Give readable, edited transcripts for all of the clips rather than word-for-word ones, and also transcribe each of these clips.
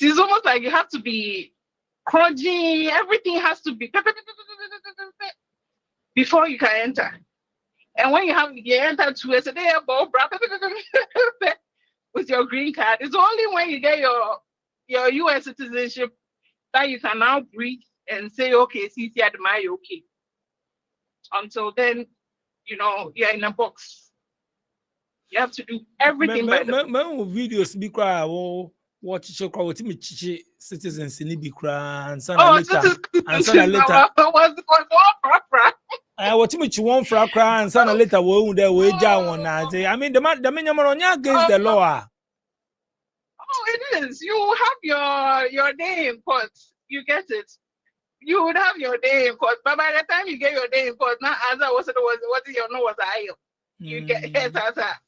it's almost like you have to be crunching. Everything has to be before you can enter. And when you enter to a day with your green card, it's only when you get your US citizenship that you can now breathe and say, okay, see, okay. Until then, you're in a box. You have to do everything by the book. Videos be cry watch citizens in be cry and son later I watch me one for cry and son later we there we down I mean the man against the law. Oh, it is. You have your day in court. You get it. You would have your day in court, but by the time you get your day in court, now as I was what is your no was I. You get it as a.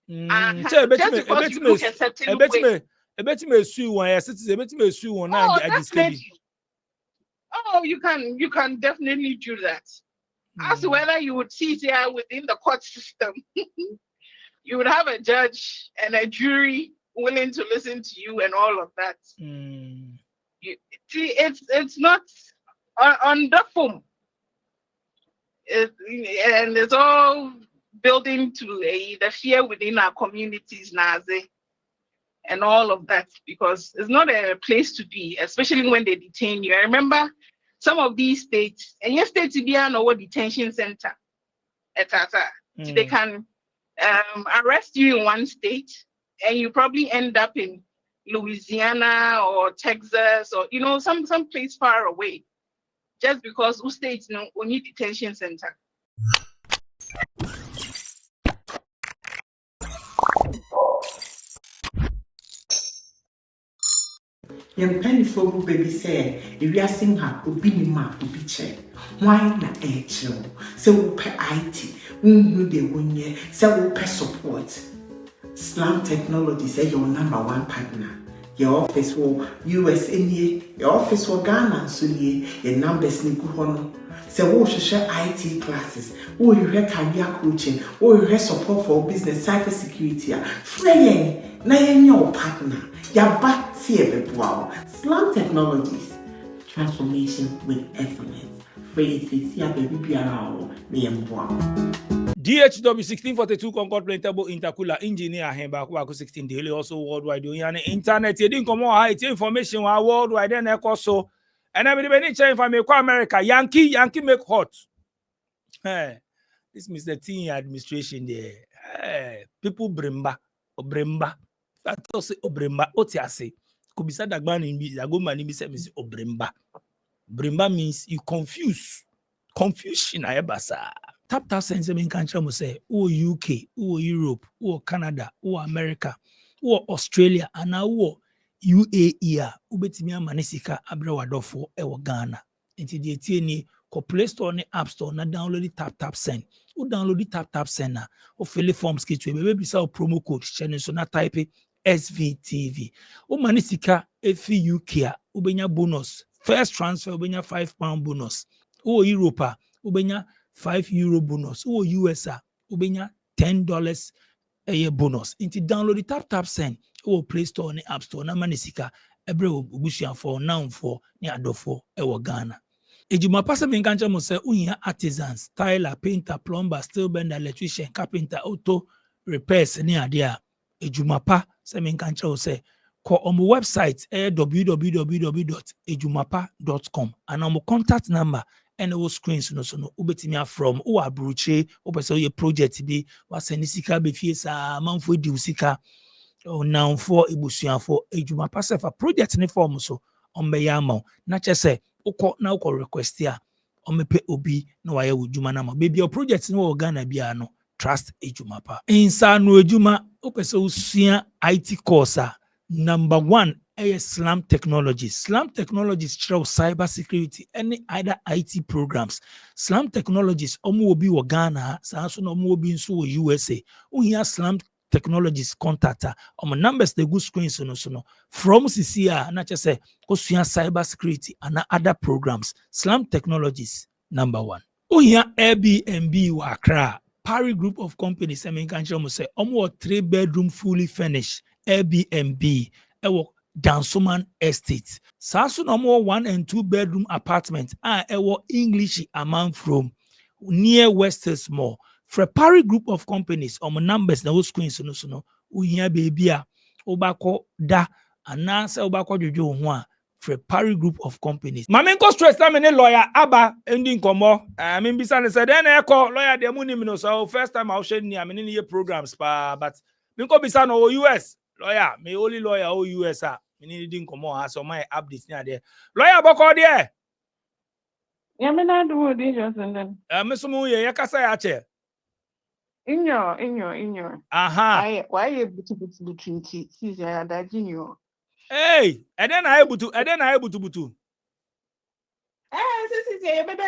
Just because you look a certain way. I bet me sue one citizen. I bet me sue one. Oh, you can definitely do that. As to whether you would see here within the court system, you would have a judge and a jury willing to listen to you and all of that. It's not on the form, and it's all building to the fear within our communities, Nazi, and all of that, because it's not a place to be, especially when they detain you. I remember some of these states, and your state to be an over detention center, they can arrest you in one state, and you probably end up in Louisiana or Texas or some place far away, just because who states only detention center. Young penny for who baby say, if you are seeing her, will be ma to be check. Why not HL? So we'll pay IT, won't they won ye, so we'll pay support. Slam Technology say your number one partner. Your office will US in ye, your office will Ghana so ye, your numbers ni kuhono. So we'll share IT classes, we'll hear career coaching, we'll hear support for business cybersecurity. Free na your partner. Yaba wow. Slam Technologies, transformation with excellence. Phrases, ya baby biarao, wow. DHW 1642 Concord Printable Intercooler Engineer Hemba 16 daily also worldwide on internet. You didn't come on high information worldwide then also. And I mean if I make America Yankee make hot. Hey, this Mr. T administration there. Hey, people bremba. That also obremba otiase. Kubisa dagman in be agoma ni say obremba. Bremba means you confusion ayebasa. Tap sense in country mo say UK, Europe, Canada, America, Australia, and now UAE ubetimi amanisika abrewadofo ewo Ghana. Enti de tie ni ko Play Store ni App Store na download tap send. O download tap send na o fill forms kit we be bisa promo code channel so na type SVTV. O manisika efi UK a ubenya bonus. First transfer ubenya £5 bonus. O Europe ubenya €5 bonus. O US ubenya $10 a year bonus. Inti download tap send. O Play Store ni App Store na manisika ebre obusuan for now for ni adofo ewo Ghana. Ejuma pasa menkancha mo say unya artisans, tiler, painter, plumber, steel bender, electrician, carpenter, auto repairs ni adia. Ejuma pa se menkancha o say ko omo website www.ejumapa.com and omo contact number and o screens no so no ubetimi from o abruche o pese ye project bi wasani sika be fie sa manfo di usika o now for ebusuan for Ejumapa se fa project ni form so on be yama na chese uko na uko request ya omepe obi na waye wujuma na ma baby your project ni wo Ghana bia no trust Ejumapa insa no ejuma opese usua IT course number 1 Slam Technologies. Slam Technologies show cyber security any other IT programs. Slam Technologies omo obi wo Ghana sa so no omo obi nso wo USA. Uhia Slam Technologies contact numbers the good screens no from CCA na chese kosua cyber security and other programs. Slam Technologies number 1. Uhia Airbnb wa Accra. Parry group of companies I mean can say omo 3-bedroom fully furnished Airbnb ewo Dansoman Estate. Sasu no more 1 and 2 bedroom apartment. Ewo English amount from near Westers Mall. Frepari group of companies numbers na wo screen so no uhia baby a obako da anansa obako jojo ho a Frepari group of companies. Mame nko stress na me ne lawyer aba ending komo. Me bisa ne say den e call lawyer dem nim no so first time I share ni am ne ye programs pa but me nko bisa no US lawyer me only lawyer US a me need komo ha so my updates ni ade. Lawyer boko there. Yeah, me na do this and then. Me so mu ye yakasa ya che. In your. Aha. Why you between see that you. Hey, and then I able to butu. Say, but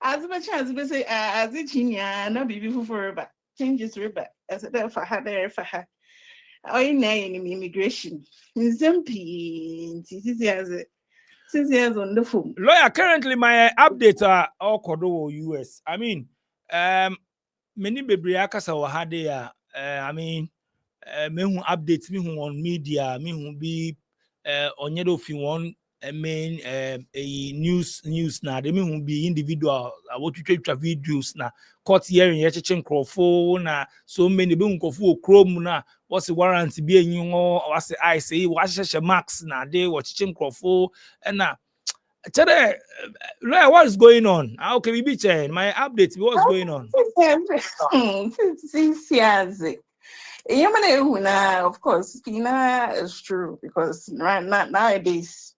as much as we say, as it in no be before, but changes river as a there for her. Oh, in immigration. Simply, since years on the phone. Lawyer, currently my update are all Kodo US. I mean, many baby akasa wa hade I mean, me who updates me who on media, me who be on yedo fi one main a news na they me who be individual what you try videos na court hearing ye chechen crofo na so many be nkofo chrome na what's the warrant be enyi ho what's the I say what sheshe max na they what chechen crofo na today what is going on? How can we be changed? My updates, what's going on? Since years. Of course, Pina is true because right now nowadays,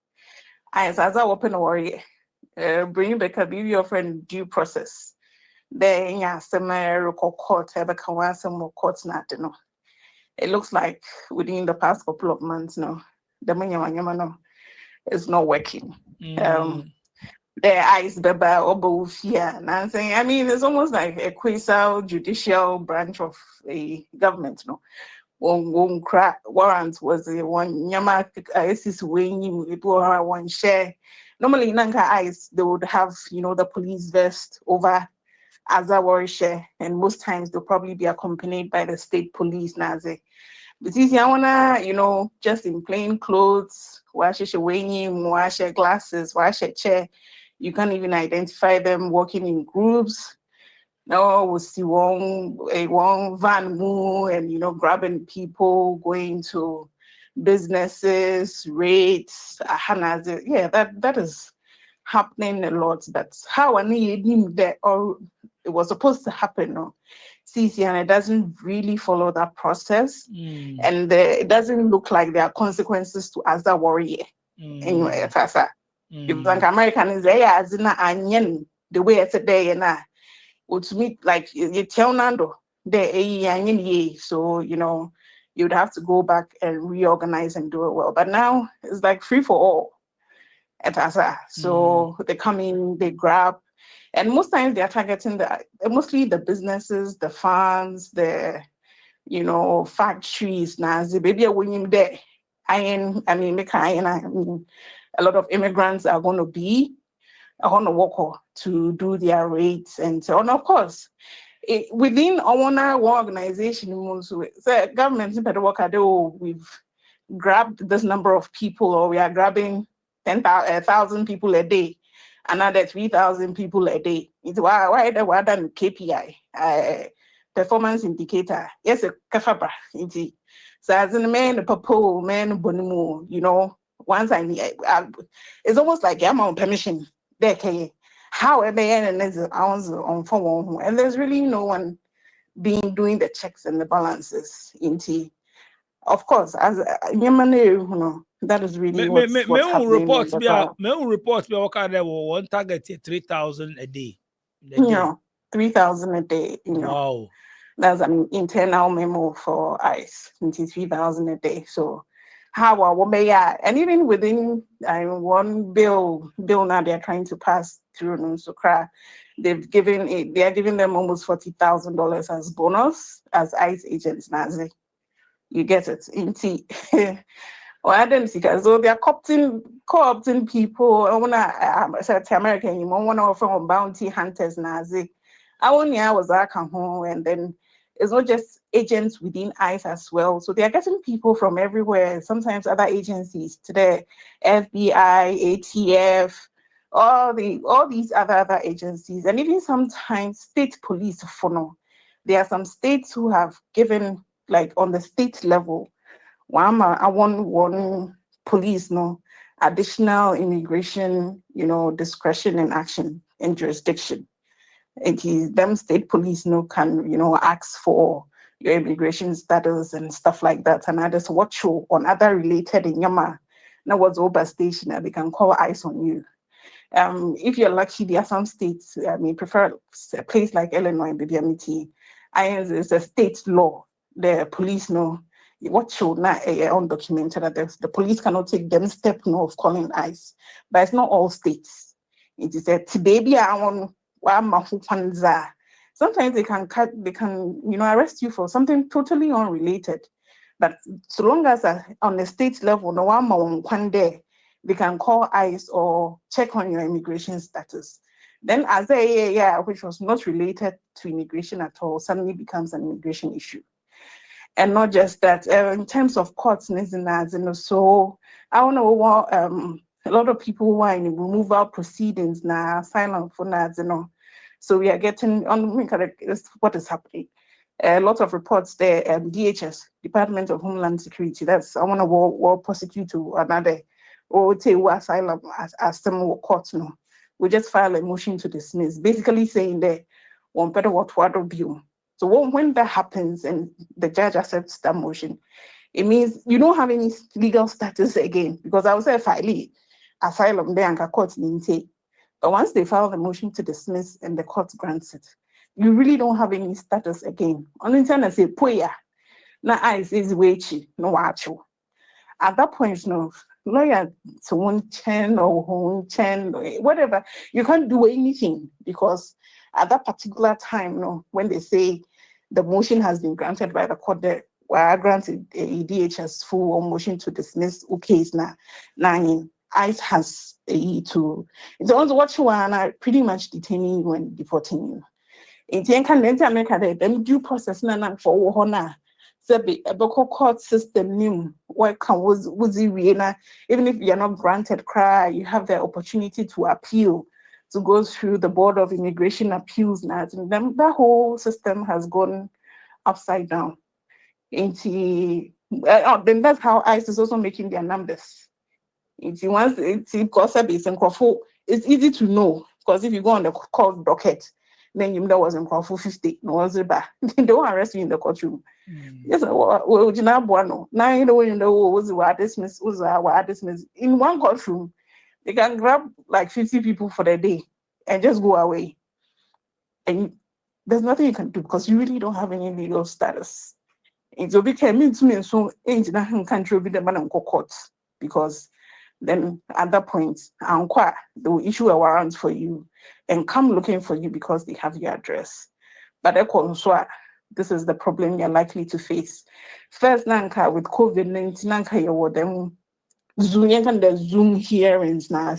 as I open a worry, bring back a be your friend due process. Then yeah, some court, some more courts not no. It looks like within the past couple of months now, the money is not working. The eyes beba obo fear and I'm saying, I mean, it's almost like a quasi judicial branch of a government, no. One crack warrant was the one Yama ISIS when people have one share. Normally in Nanka eyes, they would have, the police vest over as a warrior share, and most times they'll probably be accompanied by the state police Nazi. But easy, I wanna, just in plain clothes, wash your glasses, wash your chair. You can't even identify them walking in groups. No, we see one van move and grabbing people, going to businesses, rates, yeah, that is happening a lot. That's how I knew that or it was supposed to happen. No, see, and it doesn't really follow that process, and it doesn't look like there are consequences to as a warrior. Anyway, because like American is there as in onion the way it's a day and to me like you tell Nando there so you'd have to go back and reorganize and do it well. But now it's like free for all at Asa. So they come in, they grab, and most times they are targeting mostly the businesses, the farms, the factories. Now the baby when you there, a lot of immigrants are going to be on the work to do their rates and so on. Of course, within our organization, the government in Pedowork, we've grabbed this number of people, or we are grabbing 10,000 people a day, another 3,000 people a day. It's why done KPI, performance indicator. Yes, a kafabra. So as in the man, bonimu, once I need, it's almost like I'm on permission. There, how and on phone, and there's really no one doing the checks and the balances. Of course, as that is really what's happening. Reports be okay there one target 3,000 a day. 3,000 a day. Wow. That's an internal memo for ICE, 3,000 a day. So how and even within one bill now they're trying to pass through they are giving them almost $40,000 as bonus as ICE agents. Nazi, you get it? Or I didn't see so they are co-opting people. I wanna say to American, you want to offer bounty hunters. Nazi, I was home, and then it's not just agents within ICE as well. So they are getting people from everywhere, sometimes other agencies, to the FBI, ATF, all these other agencies, and even sometimes state police for no. There are some states who have given, like on the state level, I want one police no additional immigration, discretion and action and jurisdiction. It is them state police can ask for your immigration status and stuff like that, and others watch you on other related in Yama. Now what's over station, they can call ICE on you. If you're lucky, there are some states, I mean, prefer a place like Illinois, BBMT. It's a state law. The police know what should not undocumented that the police cannot take them step of calling ICE. But it's not all states. It is a baby I want sometimes they can arrest you for something totally unrelated. But so long as on the state level, no one day they can call ICE or check on your immigration status. Then as which was not related to immigration at all, suddenly becomes an immigration issue. And not just that, in terms of courts, so I don't know what a lot of people who are in removal proceedings now, asylum for now, so we are getting on what is happening. A lot of reports there, DHS, Department of Homeland Security, that's I want to war prosecute to another or say asylum as some court no. We just file a motion to dismiss, basically saying that one better what view. So when that happens and the judge accepts that motion, it means you don't have any legal status again, because I would say file asylum there and court say. But once they file the motion to dismiss and the court grants it, you really don't have any status again. On the internet say poya, na ICE is waichi, no wacho. At that point, no lawyer to 110 or 110, whatever, you can't do anything, because at that particular time, when they say the motion has been granted by the court, that I granted a DHS full motion to dismiss case now. ICE has it's also what you are pretty much detaining you and deporting you. In the due process for honor. A local court system new even if you're not granted cry, you have the opportunity to appeal, to go through the Board of Immigration Appeals now. And then that whole system has gone upside down. Then that's how ICE is also making their numbers. It's easy to know, because if you go on the court docket, then you know was in Kwafu 50, no one's back. They don't arrest you in the courtroom. Yes, dismiss. In one courtroom, they can grab like 50 people for the day and just go away. And there's nothing you can do, because you really don't have any legal status. It will become me so ain't nothing country be the man on court, because then at that point, they will issue a warrant for you and come looking for you because they have your address. But this is the problem you're likely to face. First, Nanka, with COVID-19, Nanka, you the Zoom hearings now,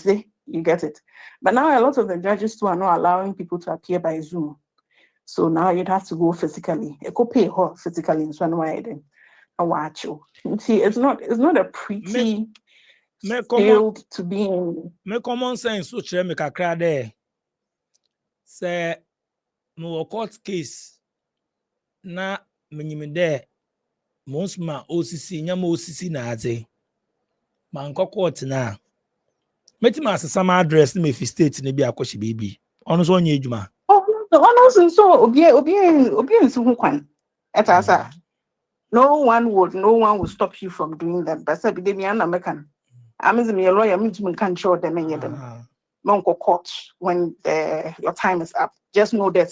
you get it. But now a lot of the judges too are not allowing people to appear by Zoom. So now you'd have to go physically. You could pay her physically in some way then. I watch you. See, it's not a pretty field to be in. Me common sense so chere me kakra there. Say no court case na menyim there. Most ma OCC nyama OCC na ade. Man court na. Meti ma asesa ma address ni me fi state ni bi akoshi baby. Ono so onye adwuma. Ono so obi nsu ho kwan. Etasa. No one would stop you from doing that. But say be me an American. I'm a lawyer, me can show them any of them. Monko court when your time is up. Just know that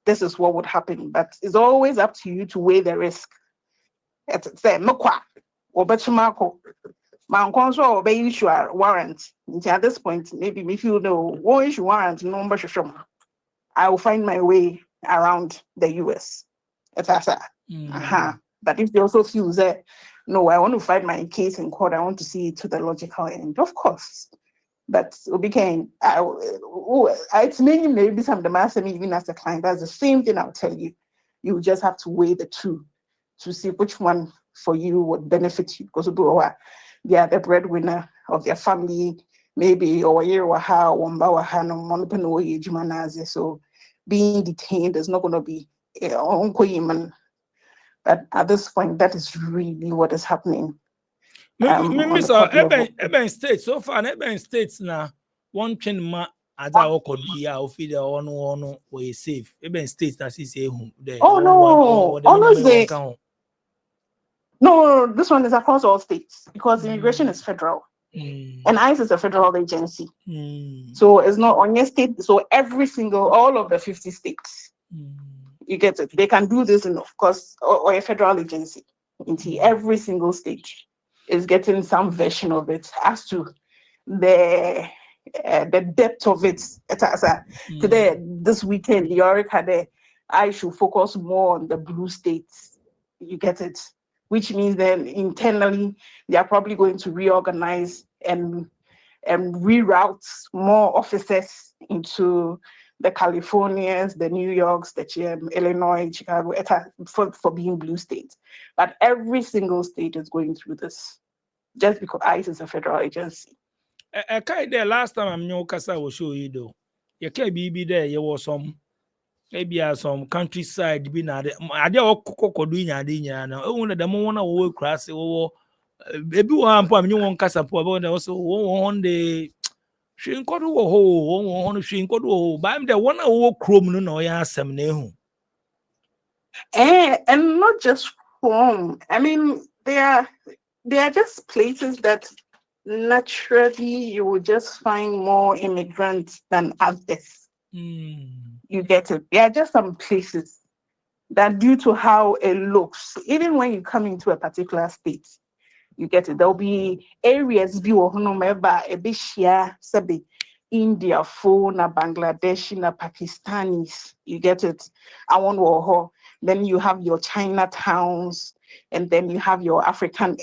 this is what would happen. But it's always up to you to weigh the risk. It's say mokwa or betchmarko. My consul obey issue a warrant. At this point, maybe if you know won't issue warrant, number I will find my way around the US. But if they also feel that no, I want to fight my case in court, I want to see it to the logical end, of course. But it's maybe some of the master even as a client, that's the same thing I'll tell you. You just have to weigh the two to see which one for you would benefit you. Because they are the breadwinner of their family, maybe or so being detained is not going to be but at this point, that is really what is happening. Miss Eben States so far, Eben States now one train ma ada okodu ya o fi the ono we safe. Eben States that say home there. Oh no, this one is across all states because immigration is federal. And ICE is a federal agency. So it's not on your state. So all of the 50 states, you get it. They can do this, of course, or a federal agency. Every single state is getting some version of it as to the depth of it. Today, this weekend, I should focus more on the blue states. You get it? Which means then internally, they are probably going to reorganize and reroute more officers into the Californias, the New Yorks, the Illinois, Chicago, for being blue states. But every single state is going through this, just because ICE is a federal agency. I kind of last time I'm no kasa will show you though. You can't be there. You was some maybe some countryside be na I dey okoko doing nya na o the mo na wo cross wo ebi one po am won kasa po but also one day she nkodo wo ho one she nkodo wo ba am the one wo chrome no na ya asem na ehu and not just chrome. I mean they are just places that naturally you will just find more immigrants than others. You get it. There are just some places that due to how it looks, even when you come into a particular state, you get it. There'll be areas India, na Bangladesh, na Pakistanis. You get it. Then you have your Chinatowns, and then you have your African.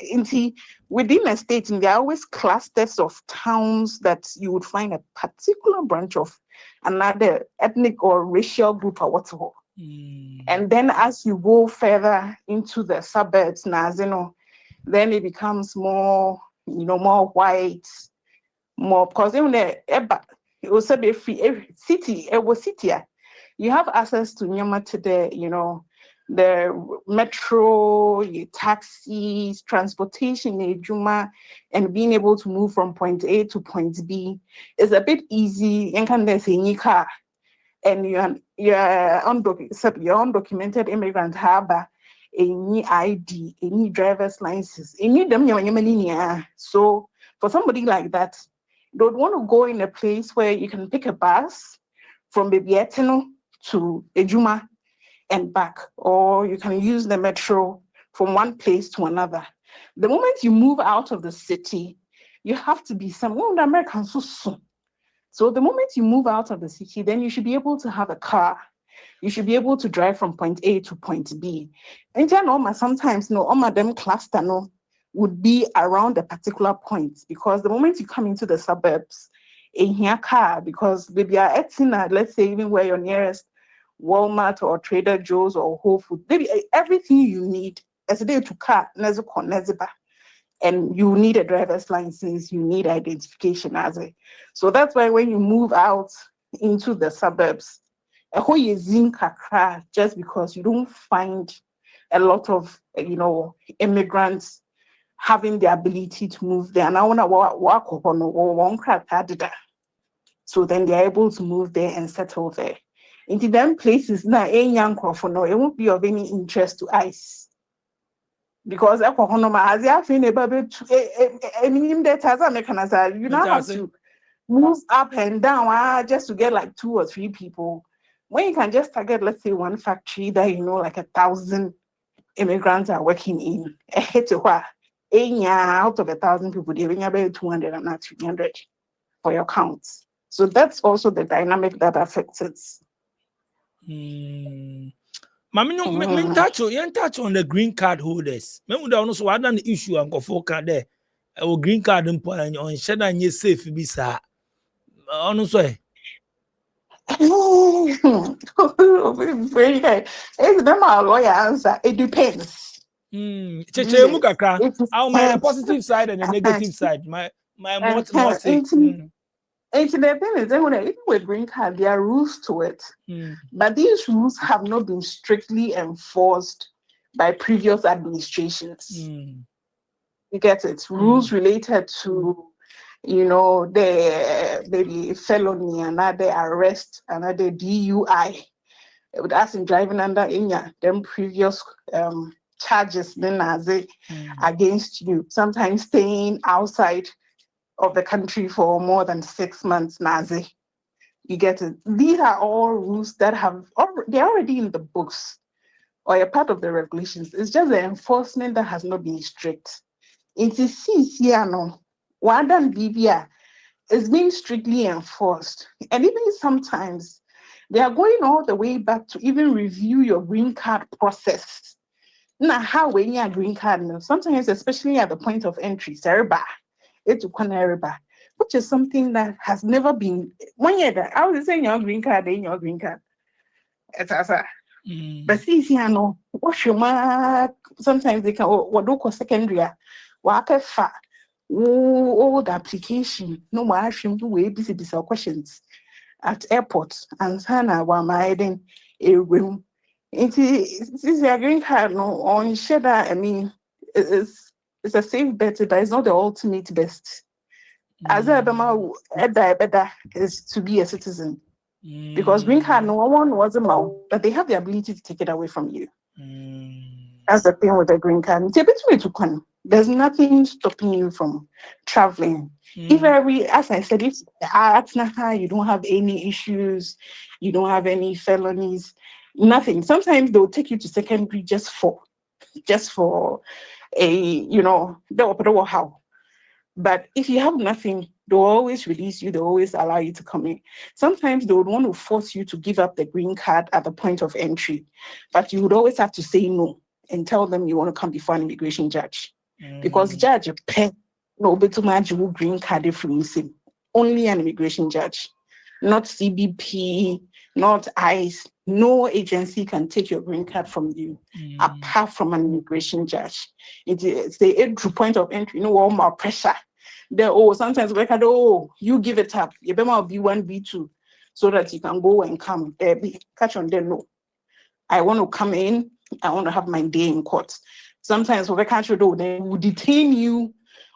Within a state, there are always clusters of towns that you would find a particular branch of another ethnic or racial group or whatever. And then as you go further into the suburbs, then it becomes more, more white, more because even it was a free city. It was city. You have access to Nyama today, the metro, taxis, transportation, and being able to move from point A to point B is a bit easy. And can there's any car, and you're undocumented immigrant have any ID, any driver's license, any them. So for somebody like that, they would want to go in a place where you can pick a bus from Bebietino to Ejuma and back, or you can use the metro from one place to another. The moment you move out of the city, you have to be somewhere American so soon. So the moment you move out of the city, then you should be able to have a car. You should be able to drive from point A to point B. And sometimes them cluster would be around a particular point, because the moment you come into the suburbs, in here car, because maybe let's say even where your nearest Walmart or Trader Joe's or Whole Foods, everything you need as a day to car, and you need a driver's license, you need identification as a. So that's why when you move out into the suburbs, just because you don't find a lot of immigrants having the ability to move there. And I want to walk on. So then they're able to move there and settle there. Into them places now, it won't be of any interest to ICE. Because you now have to move up and down just to get like 2 or 3 people. When you can just target, let's say, one factory that like 1,000 immigrants are working in, out of 1,000 people, they bring about 200 and not 300 for your counts. So that's also the dynamic that affects it. Mami, touch on the green card holders. Me would also had an issue and go for card there. Our green card on shadow and safe bisa. Very good. It's them our lawyer answer. It depends. Cheche mu kakra. It I'll my the depends. positive side and the negative side. My what. And the thing is, even with green card, there are rules to it. But these rules have not been strictly enforced by previous administrations. You get it? Rules related to, the maybe felony, another arrest, another DUI. That's in driving under them previous charges then as against you. Sometimes staying outside of the country for more than 6 months, Nazi. You get it? These are all rules that they're already in the books or a part of the regulations. It's just the enforcement that has not been strict. It is CCNO, Wadan BBA is being strictly enforced. And even sometimes they are going all the way back to even review your green card process. Now, how when you are green card, sometimes, especially at the point of entry, which is something that has never been 1 year that I was saying your green card in your green card. But see, I know what's your mark. Sometimes they can what do secondary what old application. No more asking to way busy questions at airports and Sana while my then a room. It is a green card no on share. I mean it's a safe bet, but it's not the ultimate best. As a better is to be a citizen. Because green card, no one was a mouth, but they have the ability to take it away from you. That's the thing with the green card. There's nothing stopping you from traveling. As I said, if you don't have any issues, you don't have any felonies, nothing. Sometimes they'll take you to secondary just for how. But if you have nothing, they'll always release you. They'll always allow you to come in. Sometimes they would want to force you to give up the green card at the point of entry, but you would always have to say no and tell them you want to come before an immigration judge. Because judge pay no better match green card from only an immigration judge, not CBP, not ICE. No agency can take your green card from you apart from an immigration judge. It's the entry point of entry, all more pressure. Sometimes you give it up. You better B1, B2, so that you can go and come. Catch on there, no. I want to come in, I want to have my day in court. Sometimes what country do, they will detain you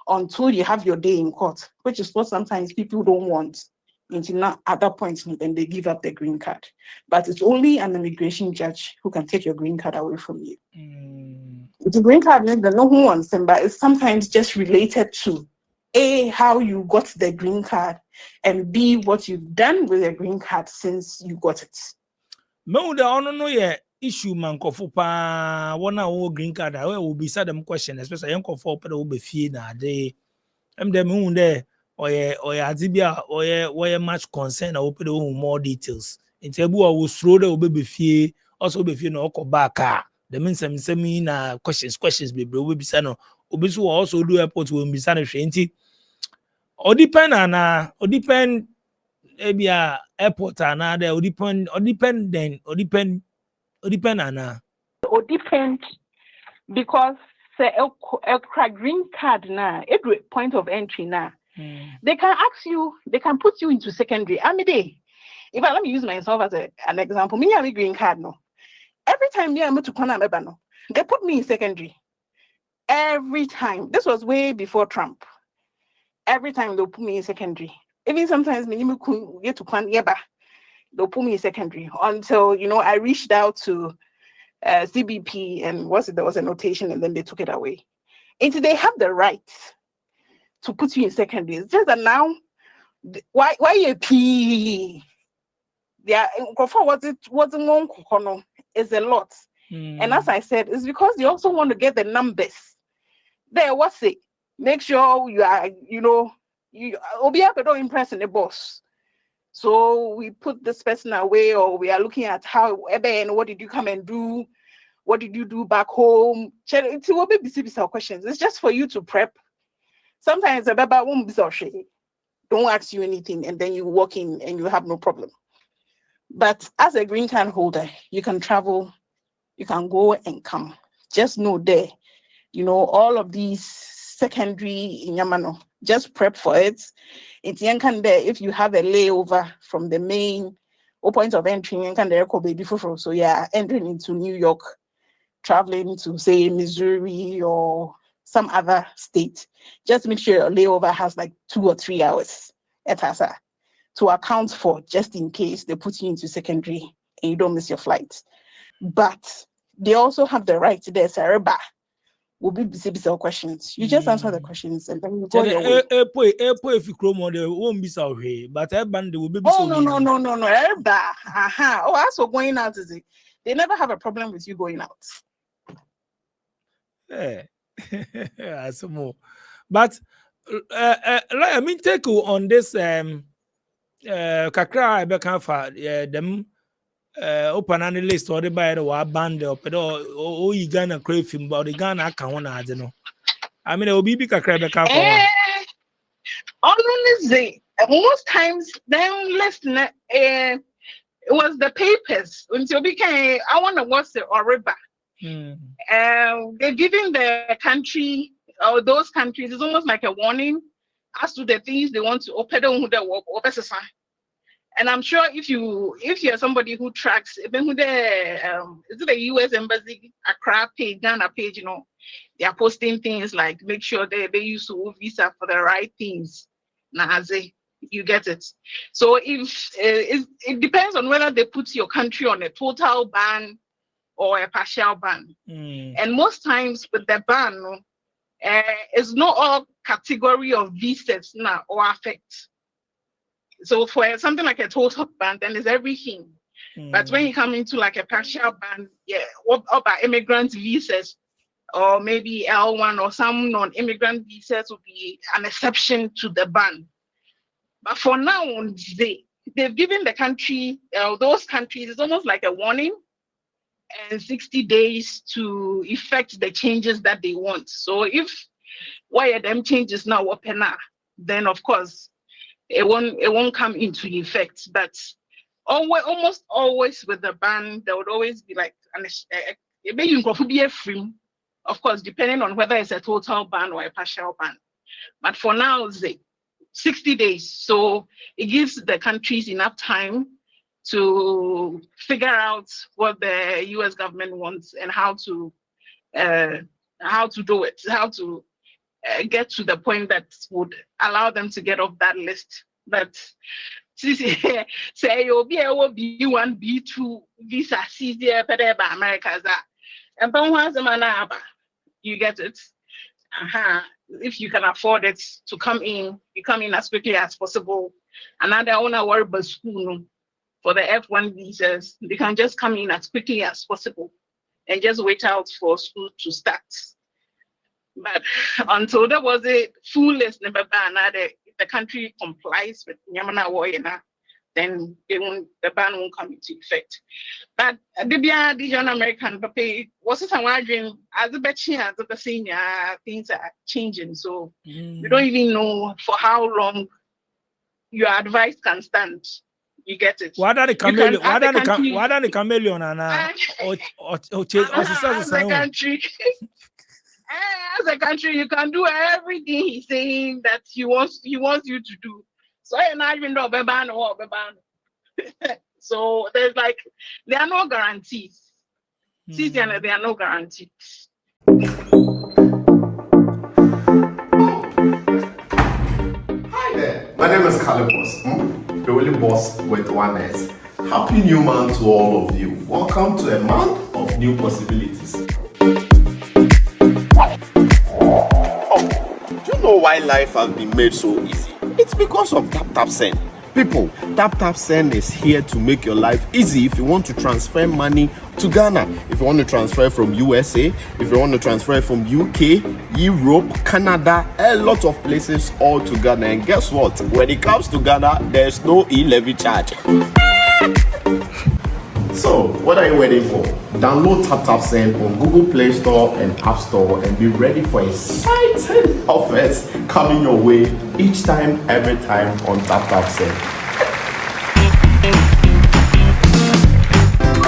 until you have your day in court, which is what sometimes people don't want. Until now, at that point, then they give up the green card. But it's only an immigration judge who can take your green card away from you. The green card, no who wants them, but it's sometimes just related to A, how you got the green card, and B, what you've done with the green card since you got it. No, the honor no yeah issue man pa one green card. I will be sad them question, especially young for will be fee na they them who there or adibia or much concern I will put more details. In table I will throw the baby fee also be fee no back. The means some na questions be will be sano obisu also do airport will be sano or depend ebia airport there or depend because a green card now, every point of entry now, they can ask you, they can put you into secondary. If let me use myself as an example, me I'm a green card no. Every time me I'm to Kwana no, they put me in secondary. Every time. This was way before Trump. Every time they'll put me in secondary. Even sometimes me get to Kwana, they'll put me in secondary until I reached out to CBP and there was a notation and then they took it away. And they have the right to put you in secondary. It's just that now, why a P? Yeah, it's a lot. And as I said, it's because they also want to get the numbers. There, what's it? Make sure you are, you don't impress in the boss. So we put this person away, or we are looking at and what did you come and do? What did you do back home? It will be questions. It's just for you to prep. Sometimes a baby won't be so don't ask you anything, and then you walk in and you have no problem. But as a green card holder, you can travel, you can go and come. Just know there, all of these secondary in Yamano, just prep for it. It's there if you have a layover from the main or point of entry, you can there before. So yeah, entering into New York, traveling to say Missouri or some other state, just make sure your layover has like 2 or 3 hours at Asa to account for, just in case they put you into secondary and you don't miss your flight. But they also have the right to their Sareba will be busy questions. You just answer the questions and then you go your way. If you chrome on the won't be so hey, but a band will be no. Erba. Aha. Oh, also going out is it? They never have a problem with you going out. Yeah, some more. But I mean, take you on this kakra bekafa them open any list or the buy the band or pedo you Ghana crave him but the Ghana account I don't know. I mean it will be kakra bekafa. Honestly, most times then listen it was the papers until became I want to watch the Oriba. They're giving the country or those countries, it's almost like a warning as to the things they want to open the work or and I'm sure if you're somebody who tracks even who is it the US Embassy Accra page, Ghana page, they are posting things like make sure they use to visa for the right things. You get it. So if it depends on whether they put your country on a total ban or a partial ban. And most times with the ban, it's not all category of visas now or affect. So for something like a total ban, then it's everything. But when you come into like a partial ban, or by immigrant visas, or maybe L1 or some non-immigrant visas will be an exception to the ban. But for now, they've given the country, those countries, it's almost like a warning and 60 days to effect the changes that they want. So if them changes now open up, then of course it won't come into effect. But almost always with the ban, there would always be like free, of course, depending on whether it's a total ban or a partial ban. But for now, it's 60 days. So it gives the countries enough time to figure out what the US government wants and how to do it, how to get to the point that would allow them to get off that list. But say you'll be able B1, B2 visa, CZA, America, and you get it. If you can afford it to come in, you come in as quickly as possible. Another owner worry about school for the F1 visas, they can just come in as quickly as possible and just wait out for school to start. But until there was a full list, if the country complies with Yamana Woyena, then the ban won't come into effect. But the young American pay was it wondering as a betting as a senior things are changing. So we don't even know for how long your advice can stand. You get it. What are the chameleon? What are the chameleon? As a country, you can do everything he's saying that he wants you to do. So not even know ban or ban. So there are no guarantees. There are no guarantees. Hi there. My name is Calibos, the only boss with one S. Happy new month to all of you. Welcome to a month of new possibilities. Do you know why life has been made so easy? It's because of TapTapSend. People, TapTapSend is here to make your life easy if you want to transfer money to Ghana, if you want to transfer from USA, if you want to transfer from UK, Europe, Canada, a lot of places all to Ghana. And guess what? When it comes to Ghana, there's no e-levy charge. So, what are you waiting for? Download TapTapSend on Google Play Store and App Store and be ready for exciting offers coming your way each time, every time on TapTapSend.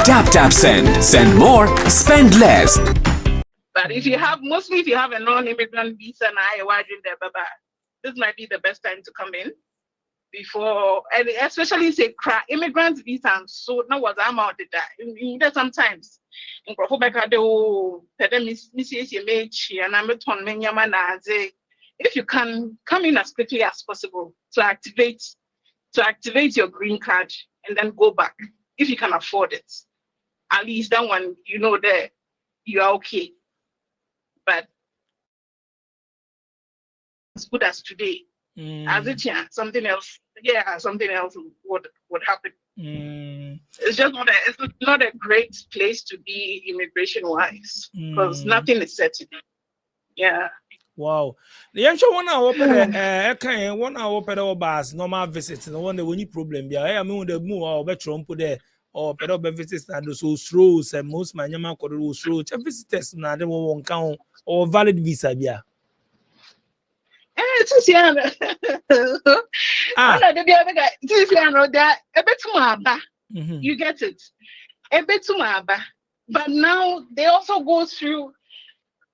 Tap send. Send more, spend less. But if you have, mostly if you have a non-immigrant visa now, this might be the best time to come in before, and especially say immigrant visa. So now what I'm out there. Sometimes in if you can come in as quickly as possible to activate your green card and then go back if you can afford it. At least that one, you know that you are okay. But as good as today, as it something else would happen. It's just not a great place to be immigration wise because nothing is certain. Yeah. Wow. The actual 1 hour per 1 hour per bus normal visits. No wonder when you problem be I mean the move or better Trump there or better visits and so throws and most my yama could through visitors now they won't count or valid visa yeah. It's you get it. A bit but now they also go through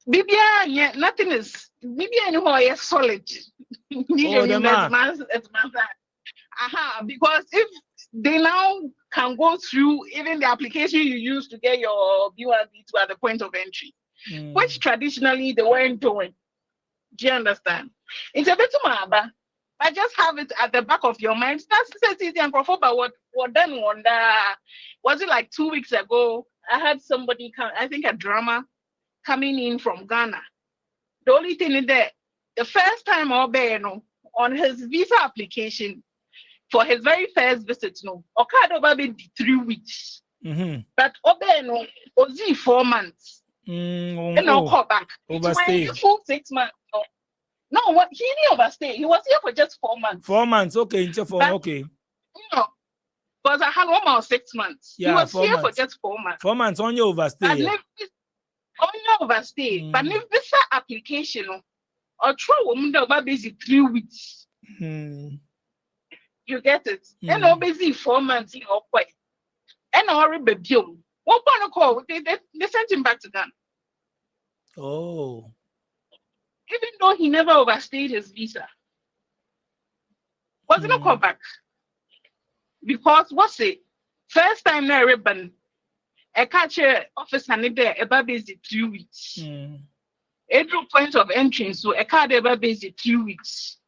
Bibia, nothing is Bibia anymore is solid. Because if they now can go through even the application you use to get your B1B2 at the point of entry, which traditionally they weren't doing. Do you understand? It's a bit but just have it at the back of your mind. That's easy and profitable. But what then wonder was it like 2 weeks ago? I had somebody come, I think a drama coming in from Ghana. The only thing is that the first time on his visa application for his very first visit, Okado baby 3 weeks. But Obeno was 4 months. And I'll call back. Overstay. Full 6 months. No, what he didn't overstay. He was here for just 4 months. 4 months, okay, okay. No, because I had 1 more 6 months. Yeah, he was 4 here months. for just 4 months. 4 months on your overstay. Overstay. But if visa application or true woman about busy 3 weeks. You get it? And all busy 4 months in your quite. And already baby. What one call? They sent him back to Ghana. Oh. Even though he never overstayed his visa. Wasn't a call back. Because what's it? First time now ribbon. A catcher office and there about busy 3 weeks. A point of entry, so a card about busy 3 weeks.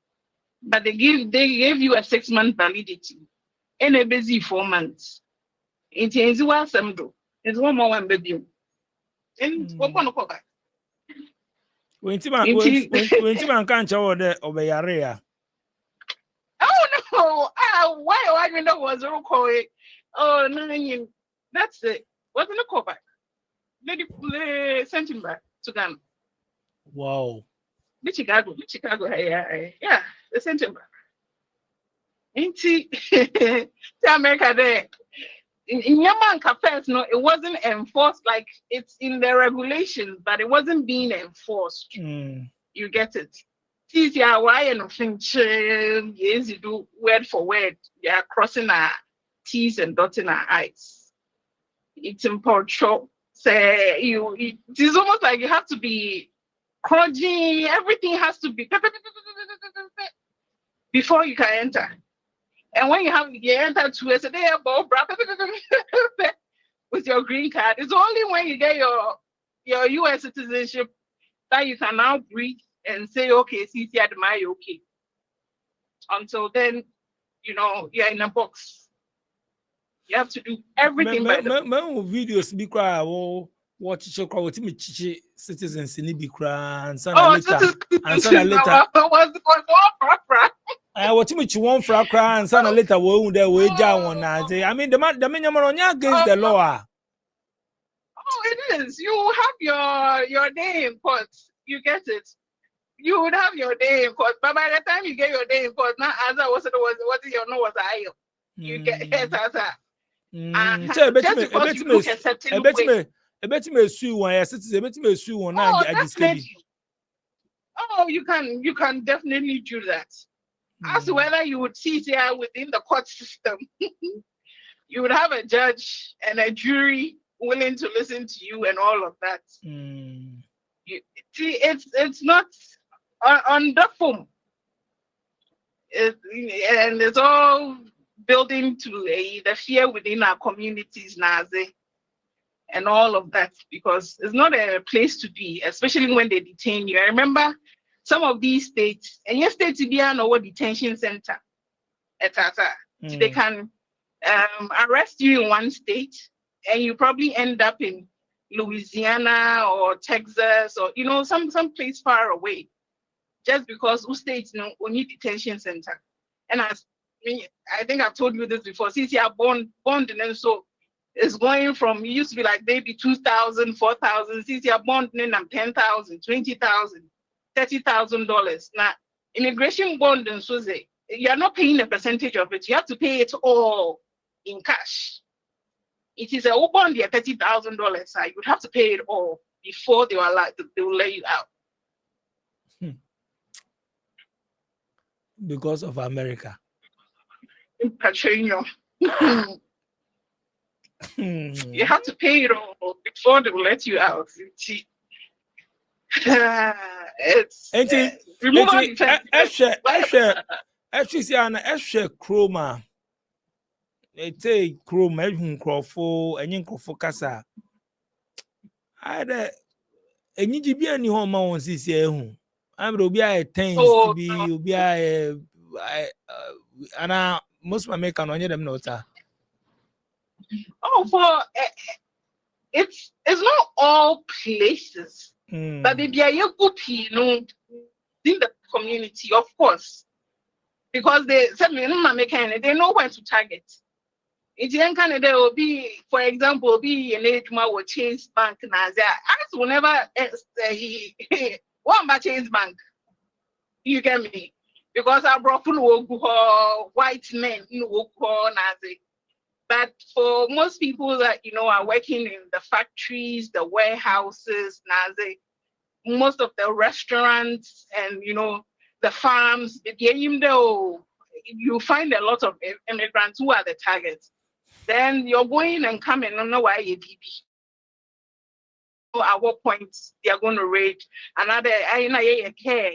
But they gave you a 6 month validity. And a busy 4 months. It is one some do. It's 1 more 1 baby. And what one call back? When Timan can't show the Obeyaria. Oh no! Why I know was okay. Oh no, that's it. Wasn't a call back. They sent him back to Ghana. Wow. The Chicago, yeah, they sent him back. To America there. In Yaman cafes, no, it wasn't enforced like it's in the regulations, but it wasn't being enforced. You get it? Yeah, why and yes, you do word for word. Yeah, crossing our T's and dotting our I's. It's important. Say it is almost like you have to be crunching. Everything has to be before you can enter. And when you enter to a day with your green card, it's only when you get your US citizenship that you can now breathe and say, okay, CC Admire, okay. Until then, you're in a box. You have to do everything by the book. Videos be cry watch citizens in be cry and later. I watch me you want for cry and son later we there we down I mean the man against the law. Oh, it is. You have your day in court. You get it. You would have your day in court, but by the time you get your day in court, now as I was your no was I. You get it as I bet me sue one citizen, bet me sue one you can definitely do that. As to whether you would see there within the court system. you would have a judge and a jury willing to listen to you and all of that. You see, it's not on the phone. And it's all building to the fear within our communities, Nazi, and all of that, because it's not a place to be, especially when they detain you. I remember some of these states, and your state to be an over detention center, they can arrest you in one state, and you probably end up in Louisiana or Texas or some place far away, just because who states only detention center. And I think I've told you this before. Since you are born, and so it's going from, it used to be like maybe 2,000, 4,000. Since you are born, then I'm 10,000, 20,000, $30,000. Now, immigration bond and so you are not paying a percentage of it. You have to pay it all in cash. It is a bond, $30,000. You would have to pay it all before they will let you out. Because of America. You have to pay it all before they will let you out. It's Chroma. It's a Chroma Crawford and Yankofo Casa. I any GB any home on CC. I'm Robia tends to be Ubia and most American on them nota. It's not all places, but maybe a in the community, of course, because they know where to target. It's in Canada will be, for example, be an age or Chase Bank. As whenever one by Chase Bank, you get me, because I brought white men Nazi. But for most people that are working in the factories, the warehouses, Nazi, most of the restaurants and the farms, you find a lot of immigrants who are the targets. Then you're going and coming, don't know why you BB. At what point they are going to raid another care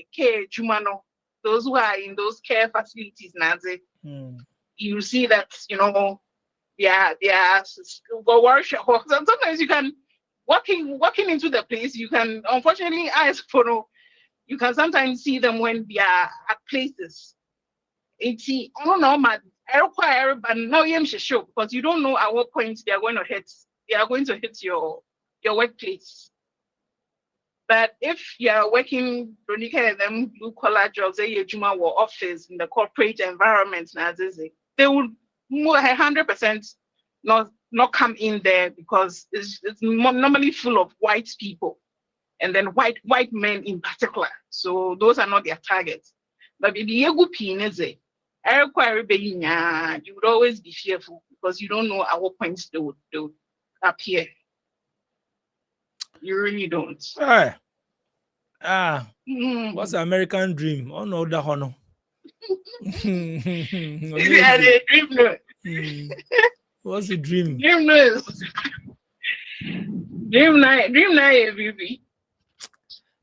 Jumano, those who are in those care facilities, Nazi. You see that they are go worship. Sometimes you can walking into the place, you can unfortunately ask for you can sometimes see them when they are at places. It's I don't know, man. I require but now you show because you don't know at what point they are going to hit. They are going to hit your workplace. But if you are working and them blue collar jobs, Juma or office in the corporate environment, they would 100% not come in there because it's normally full of white people and then white men in particular. So those are not their targets. But if you would always be fearful because you don't know at what points they would appear. You really don't. Right. What's the American dream? Oh no, that honor. Yeah, the dream. What's the dream? Dream night, baby.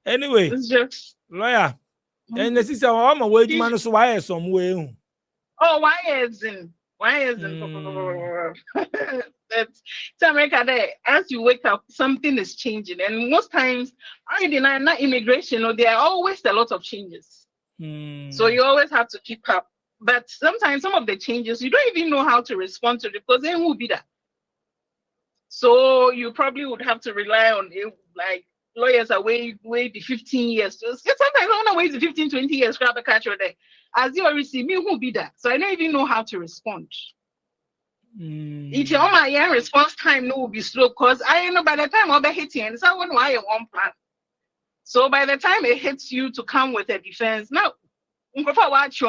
Anyway, it's just lawyer. And this is I'm a wage man, so why some way? Oh, why isn't? That's America there. As you wake up, something is changing. And most times, not immigration, there are always a lot of changes. So you always have to keep up. But sometimes some of the changes, you don't even know how to respond to it because they won't be that. So you probably would have to rely on like lawyers are way the 15 years. Sometimes I don't know wait the 15, 20 years, grab a catch or there. As you already see, me who be that. So I don't even know how to respond. If your response time no will be slow because I know by the time I'll be hitting, so I won't why one plan. So by the time it hits you to come with a defense, now watch.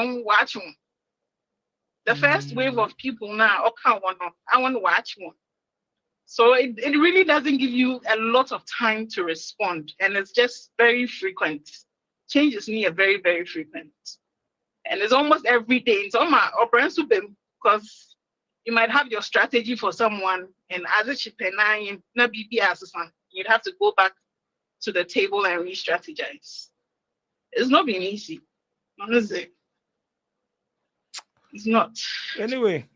The first wave of people now, I want to watch one. So it really doesn't give you a lot of time to respond. And it's just very frequent. Changes me are very, very frequent. And it's almost every day. It's on my because you might have your strategy for someone, and as a chipenai, not you'd have to go back to the table and re-strategize. It's not been easy, honestly. It's not. Anyway,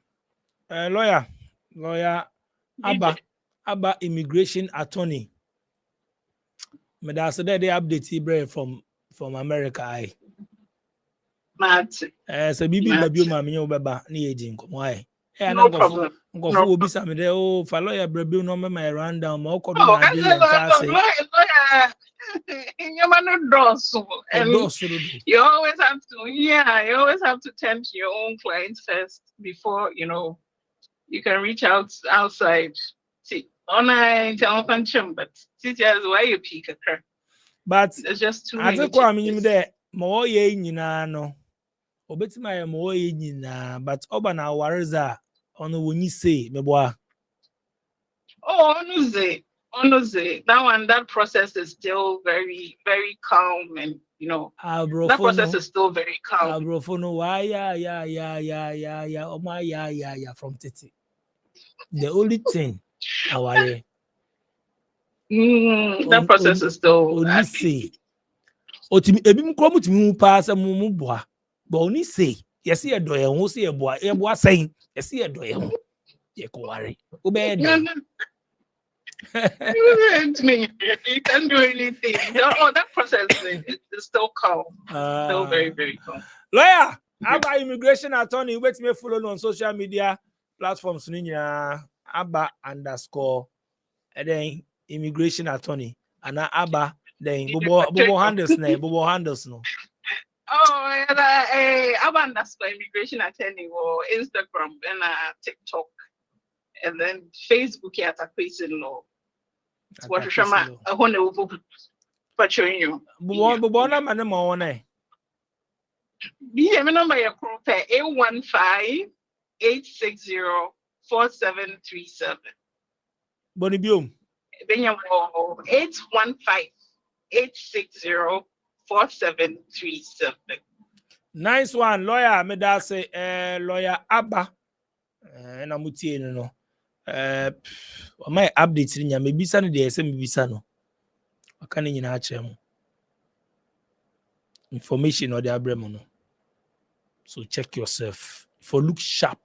lawyer Abba immigration attorney. Me da so they update Ibrahim from America. Mad. So bibi babio ma me obeba na agent ko why. No problem. Ngofo obi sa me de for lawyer babio no me my rundown ma okodo Oh, na adi lawyer. You always have to tend to your own clients first before you can reach out outside. See, online function, but see why you pick a car. But it's just too many. I think I mean there more ye nyina no. Obetima ye more ye nyina, but oba na wareza ono woni say meboa. Oh, honestly, that process is still very, very calm, and that process is still very calm. Abrofono, why, yeah, oh my, yeah, from Titi. The only thing, that process is still. Only say, ebim kromu timi pass a mumu boa, but only say, yes, ye do ye who say a boy, saying, yes, ye do ye, ye ko worry, obey. You can't do anything. That process is still calm. Still very, very calm. Lawyer, Abba immigration attorney, wait me follow on social media platforms. Abba _ and then immigration attorney. And Abba then Bobo handles no. Oh, Abba _ immigration attorney or Instagram and TikTok. And then Facebook at a place in law. What Shama a honor butchering you. Bobona Manamone. Be a number your group 815-860-4737. Bonibium. 815-860-4737. Nice one, lawyer. Me da say lawyer Abba. And I'm no. My updates in ya maybe Sunday the same bisano. I can't in a information or the abremono. So check yourself for look sharp.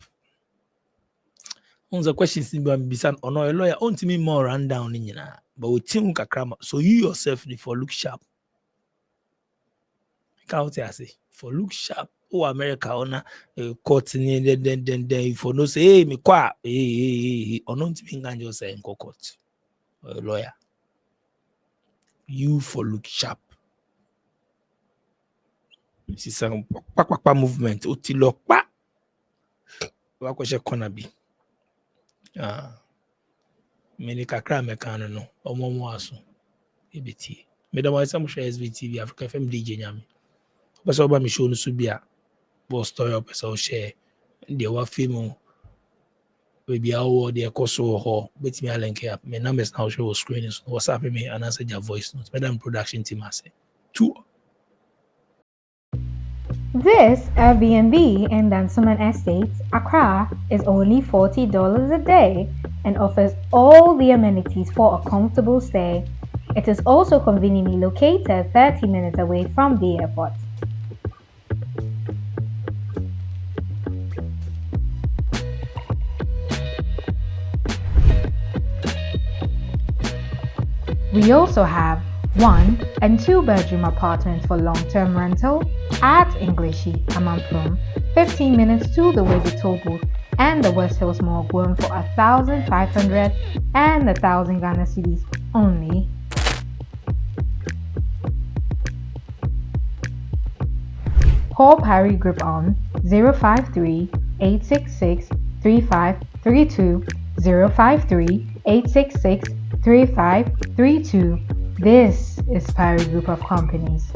On the questions in Bisan or no a lawyer on to me more run down in ya, but we think kakrama. So you yourself for look sharp. Can't I say for look sharp. Oh, America on a court then for no say, hey, me qua, or not to be just saying court. Lawyer. You for look sharp. This is some movement. Otilo pa. What was your corner be? Many kakra mekano no. Omo aso. EBT. Madam, I some share SBTV Africa FM DJ Nyami. But so about me show no subia. Boss story up so share the wa film maybe our the course or bet me a link up. My numbers now show screen is WhatsApp me and answer your voice notes. Madam production team I say 2. This Airbnb in Dansoman Estates, Accra, is only $40 a day and offers all the amenities for a comfortable stay. It is also conveniently located 30 minutes away from the airport. We also have 1 and 2 bedroom apartments for long-term rental at Ingleshi, Amamprum, 15 minutes to the Webe Toll Booth and the West Hills Mall, going for 1,500 and 1,000 Ghana cedis only. Call Parry Group on 053-866-3532, 053-866-3532. This is Parry Group of Companies.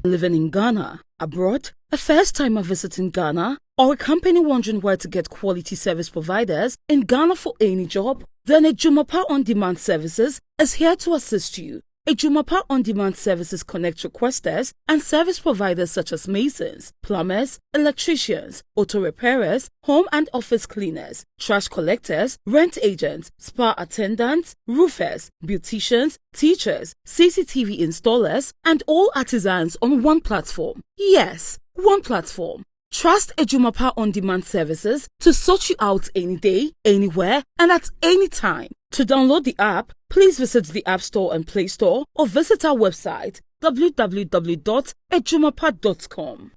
Living in Ghana, abroad, a first-timer visiting Ghana, or a company wondering where to get quality service providers in Ghana for any job? Then a Jumapa On Demand Services is here to assist you. Ejumapa on-demand services connect requesters and service providers such as masons, plumbers, electricians, auto repairers, home and office cleaners, trash collectors, rent agents, spa attendants, roofers, beauticians, teachers, CCTV installers, and all artisans on one platform. Yes, one platform. Trust Ejumapa on-demand services to sort you out any day, anywhere, and at any time. To download the app, please visit the App Store and Play Store or visit our website www.ejumapa.com.